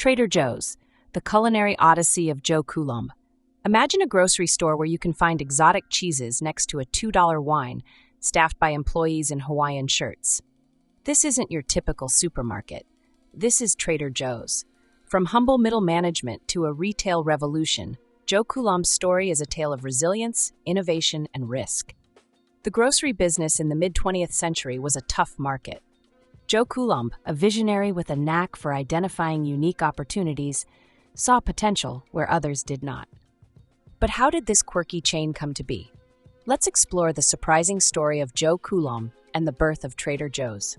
Trader Joe's, the culinary odyssey of Joe Coulombe. Imagine a grocery store where you can find exotic cheeses next to a $2 wine, staffed by employees in Hawaiian shirts. This isn't your typical supermarket. This is Trader Joe's. From humble middle management to a retail revolution, Joe Coulombe's story is a tale of resilience, innovation, and risk. The grocery business in the mid-20th century was a tough market. Joe Coulombe, a visionary with a knack for identifying unique opportunities, saw potential where others did not. But how did this quirky chain come to be? Let's explore the surprising story of Joe Coulombe and the birth of Trader Joe's.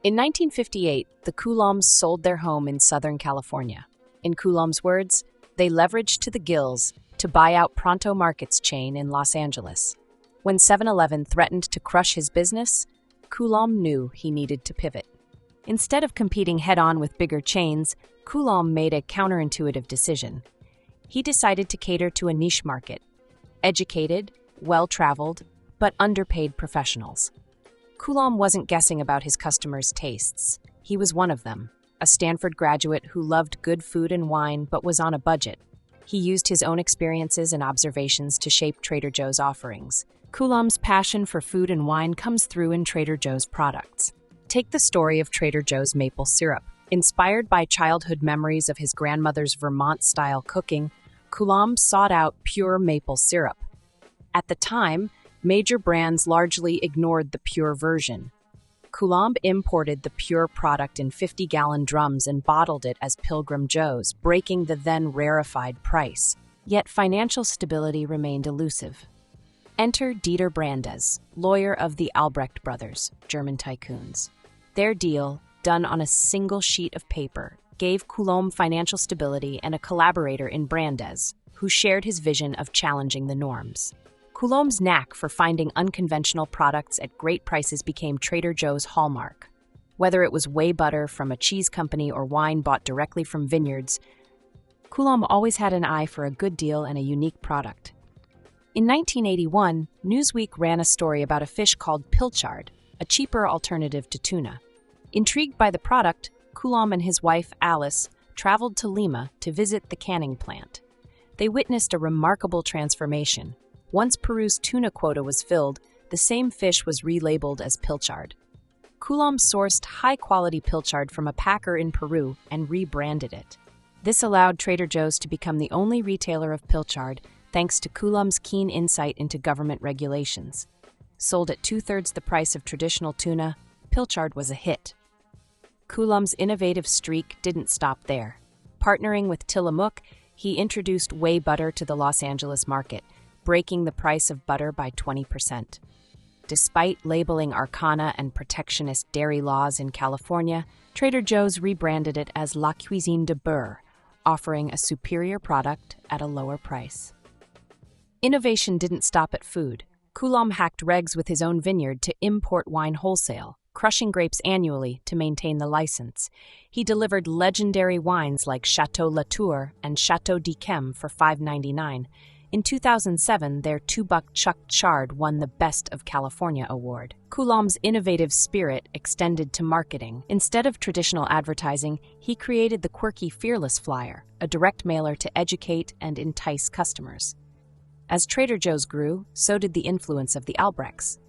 In 1958, the Coulombes sold their home in Southern California. In Coulombe's words, they leveraged to the gills to buy out Pronto Market's chain in Los Angeles. When 7-Eleven threatened to crush his business, Coulombe knew he needed to pivot. Instead of competing head-on with bigger chains, Coulombe made a counterintuitive decision. He decided to cater to a niche market: educated, well-traveled, but underpaid professionals. Coulombe wasn't guessing about his customers' tastes. He was one of them, a Stanford graduate who loved good food and wine but was on a budget. He used his own experiences and observations to shape Trader Joe's offerings. Coulombe's passion for food and wine comes through in Trader Joe's products. Take the story of Trader Joe's maple syrup. Inspired by childhood memories of his grandmother's Vermont-style cooking, Coulombe sought out pure maple syrup. At the time, major brands largely ignored the pure version. Coulombe imported the pure product in 50-gallon drums and bottled it as Pilgrim Joe's, breaking the then rarefied price. Yet financial stability remained elusive. Enter Dieter Brandes, lawyer of the Albrecht brothers, German tycoons. Their deal, done on a single sheet of paper, gave Coulombe financial stability and a collaborator in Brandes, who shared his vision of challenging the norms. Coulombe's knack for finding unconventional products at great prices became Trader Joe's hallmark. Whether it was whey butter from a cheese company or wine bought directly from vineyards, Coulombe always had an eye for a good deal and a unique product. In 1981, Newsweek ran a story about a fish called pilchard, a cheaper alternative to tuna. Intrigued by the product, Coulombe and his wife, Alice, traveled to Lima to visit the canning plant. They witnessed a remarkable transformation. Once Peru's tuna quota was filled, the same fish was relabeled as pilchard. Coulombe sourced high-quality pilchard from a packer in Peru and rebranded it. This allowed Trader Joe's to become the only retailer of pilchard, thanks to Coulombe's keen insight into government regulations. Sold at two-thirds the price of traditional tuna, pilchard was a hit. Coulombe's innovative streak didn't stop there. Partnering with Tillamook, he introduced whey butter to the Los Angeles market, breaking the price of butter by 20%. Despite labeling arcana and protectionist dairy laws in California, Trader Joe's rebranded it as La Cuisine de Beurre, offering a superior product at a lower price. Innovation didn't stop at food. Coulombe hacked regs with his own vineyard to import wine wholesale, crushing grapes annually to maintain the license. He delivered legendary wines like Chateau Latour and Chateau d'Yquem for $5.99. In 2007, their $2 Chuck Chard won the Best of California award. Coulombe's innovative spirit extended to marketing. Instead of traditional advertising, he created the quirky Fearless Flyer, a direct mailer to educate and entice customers. As Trader Joe's grew, so did the influence of the Albrechts.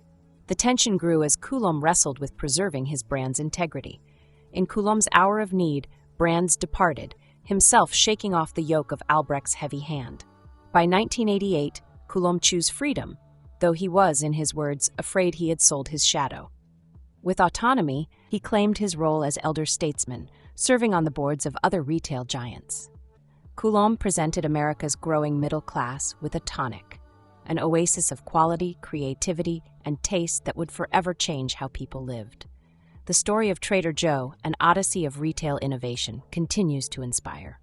The tension grew as Coulombe wrestled with preserving his brand's integrity. In Coulombe's hour of need, Brandes departed, himself shaking off the yoke of Albrecht's heavy hand. By 1988, Coulombe chose freedom, though he was, in his words, afraid he had sold his shadow. With autonomy, he claimed his role as elder statesman, serving on the boards of other retail giants. Coulombe presented America's growing middle class with a tonic, an oasis of quality, creativity, and taste that would forever change how people lived. The story of Trader Joe, an odyssey of retail innovation, continues to inspire.